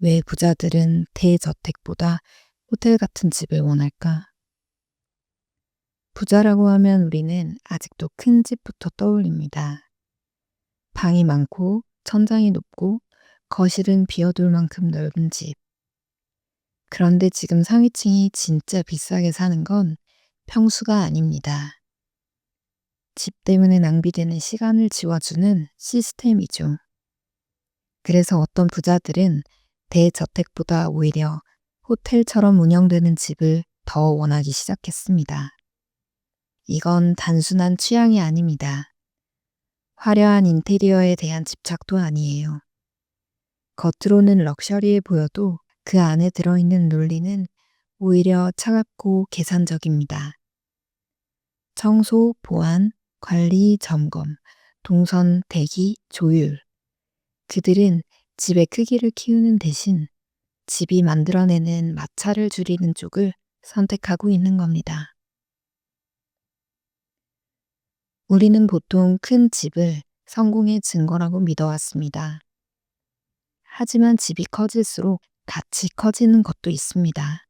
왜 부자들은 대저택보다 호텔 같은 집을 원할까? 부자라고 하면 우리는 아직도 큰 집부터 떠올립니다. 방이 많고 천장이 높고 거실은 비어둘 만큼 넓은 집. 그런데 지금 상위층이 진짜 비싸게 사는 건 평수가 아닙니다. 집 때문에 낭비되는 시간을 지워주는 시스템이죠. 그래서 어떤 부자들은 대저택보다 오히려 호텔처럼 운영되는 집을 더 원하기 시작했습니다. 이건 단순한 취향이 아닙니다. 화려한 인테리어에 대한 집착도 아니에요. 겉으로는 럭셔리해 보여도 그 안에 들어있는 논리는 오히려 차갑고 계산적입니다. 청소, 보안, 관리, 점검, 동선, 대기, 조율. 그들은 집의 크기를 키우는 대신 집이 만들어내는 마찰을 줄이는 쪽을 선택하고 있는 겁니다. 우리는 보통 큰 집을 성공의 증거라고 믿어왔습니다. 하지만 집이 커질수록 같이 커지는 것도 있습니다.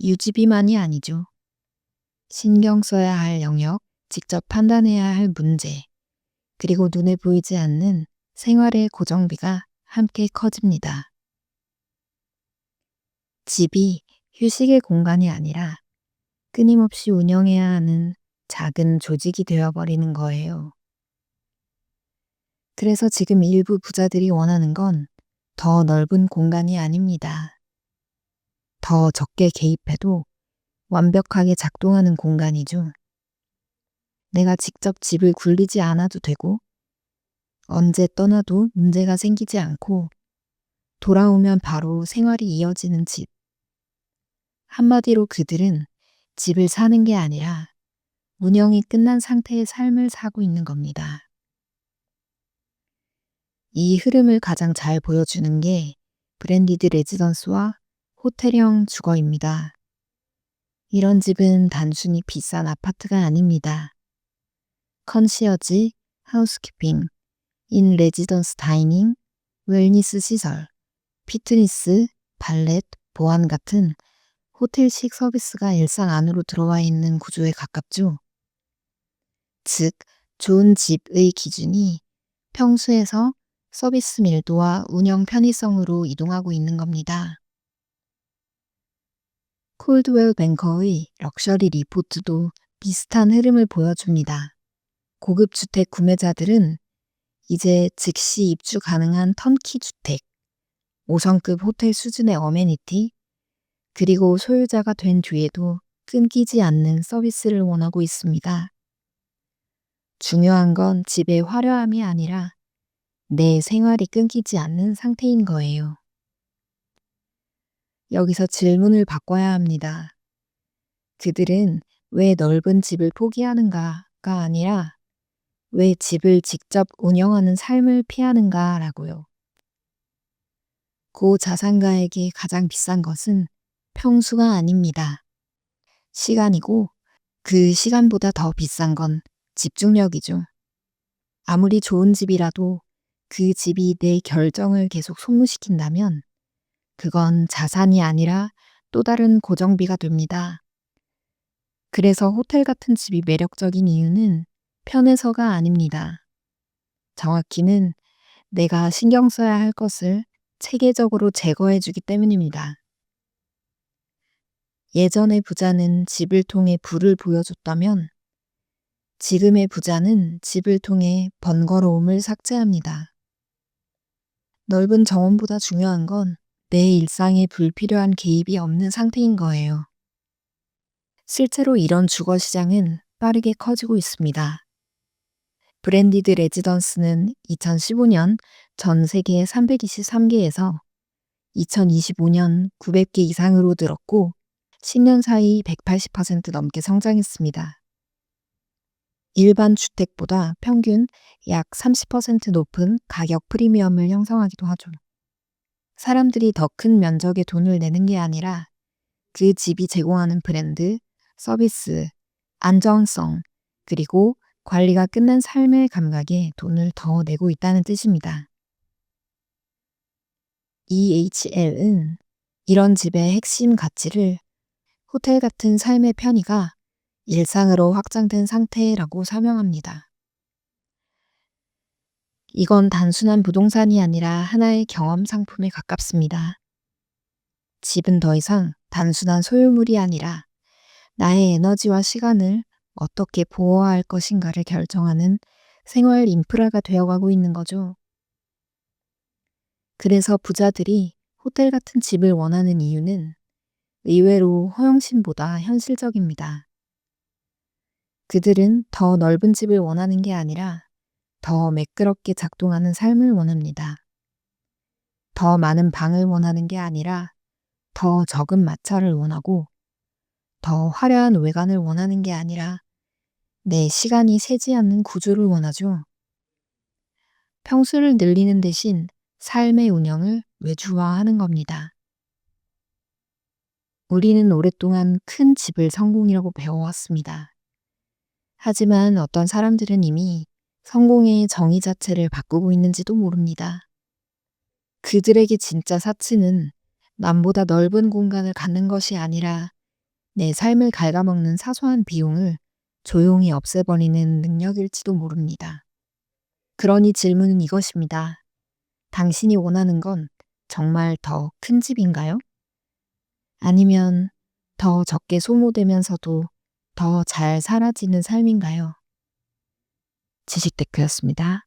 유지비만이 아니죠. 신경 써야 할 영역, 직접 판단해야 할 문제, 그리고 눈에 보이지 않는 생활의 고정비가 함께 커집니다. 집이 휴식의 공간이 아니라 끊임없이 운영해야 하는 작은 조직이 되어버리는 거예요. 그래서 지금 일부 부자들이 원하는 건 더 넓은 공간이 아닙니다. 더 적게 개입해도 완벽하게 작동하는 공간이죠. 내가 직접 집을 굴리지 않아도 되고, 언제 떠나도 문제가 생기지 않고, 돌아오면 바로 생활이 이어지는 집. 한마디로 그들은 집을 사는 게 아니라 운영이 끝난 상태의 삶을 사고 있는 겁니다. 이 흐름을 가장 잘 보여주는 게 브랜디드 레지던스와 호텔형 주거입니다. 이런 집은 단순히 비싼 아파트가 아닙니다. 컨시어지, 하우스키핑, 인 레지던스 다이닝, 웰니스 시설, 피트니스, 발렛, 보안 같은 호텔식 서비스가 일상 안으로 들어와 있는 구조에 가깝죠. 즉, 좋은 집의 기준이 평수에서 서비스 밀도와 운영 편의성으로 이동하고 있는 겁니다. 콜드웰 뱅커의 럭셔리 리포트도 비슷한 흐름을 보여줍니다. 고급 주택 구매자들은 이제 즉시 입주 가능한 턴키 주택, 5성급 호텔 수준의 어메니티, 그리고 소유자가 된 뒤에도 끊기지 않는 서비스를 원하고 있습니다. 중요한 건 집의 화려함이 아니라 내 생활이 끊기지 않는 상태인 거예요. 여기서 질문을 바꿔야 합니다. 그들은 왜 넓은 집을 포기하는가가 아니라 왜 집을 직접 운영하는 삶을 피하는가라고요. 고자산가에게 가장 비싼 것은 평수가 아닙니다. 시간이고 그 시간보다 더 비싼 건 집중력이죠. 아무리 좋은 집이라도 그 집이 내 결정을 계속 소모시킨다면 그건 자산이 아니라 또 다른 고정비가 됩니다. 그래서 호텔 같은 집이 매력적인 이유는 편해서가 아닙니다. 정확히는 내가 신경 써야 할 것을 체계적으로 제거해주기 때문입니다. 예전의 부자는 집을 통해 부를 보여줬다면 지금의 부자는 집을 통해 번거로움을 삭제합니다. 넓은 정원보다 중요한 건 내 일상에 불필요한 개입이 없는 상태인 거예요. 실제로 이런 주거 시장은 빠르게 커지고 있습니다. 브랜디드 레지던스는 2015년 전 세계 323개에서 2025년 900개 이상으로 늘었고 10년 사이 180% 넘게 성장했습니다. 일반 주택보다 평균 약 30% 높은 가격 프리미엄을 형성하기도 하죠. 사람들이 더 큰 면적에 돈을 내는 게 아니라 그 집이 제공하는 브랜드, 서비스, 안정성, 그리고 관리가 끝난 삶의 감각에 돈을 더 내고 있다는 뜻입니다. EHL은 이런 집의 핵심 가치를 호텔 같은 삶의 편의가 일상으로 확장된 상태라고 설명합니다. 이건 단순한 부동산이 아니라 하나의 경험 상품에 가깝습니다. 집은 더 이상 단순한 소유물이 아니라 나의 에너지와 시간을 어떻게 보호할 것인가를 결정하는 생활 인프라가 되어가고 있는 거죠. 그래서 부자들이 호텔 같은 집을 원하는 이유는 의외로 허영심보다 현실적입니다. 그들은 더 넓은 집을 원하는 게 아니라 더 매끄럽게 작동하는 삶을 원합니다. 더 많은 방을 원하는 게 아니라 더 적은 마찰을 원하고, 더 화려한 외관을 원하는 게 아니라 내 시간이 새지 않는 구조를 원하죠. 평수를 늘리는 대신 삶의 운영을 외주화하는 겁니다. 우리는 오랫동안 큰 집을 성공이라고 배워왔습니다. 하지만 어떤 사람들은 이미 성공의 정의 자체를 바꾸고 있는지도 모릅니다. 그들에게 진짜 사치는 남보다 넓은 공간을 갖는 것이 아니라 내 삶을 갉아먹는 사소한 비용을 조용히 없애버리는 능력일지도 모릅니다. 그러니 질문은 이것입니다. 당신이 원하는 건 정말 더 큰 집인가요? 아니면 더 적게 소모되면서도 더 잘 살아지는 삶인가요? 지식테크였습니다.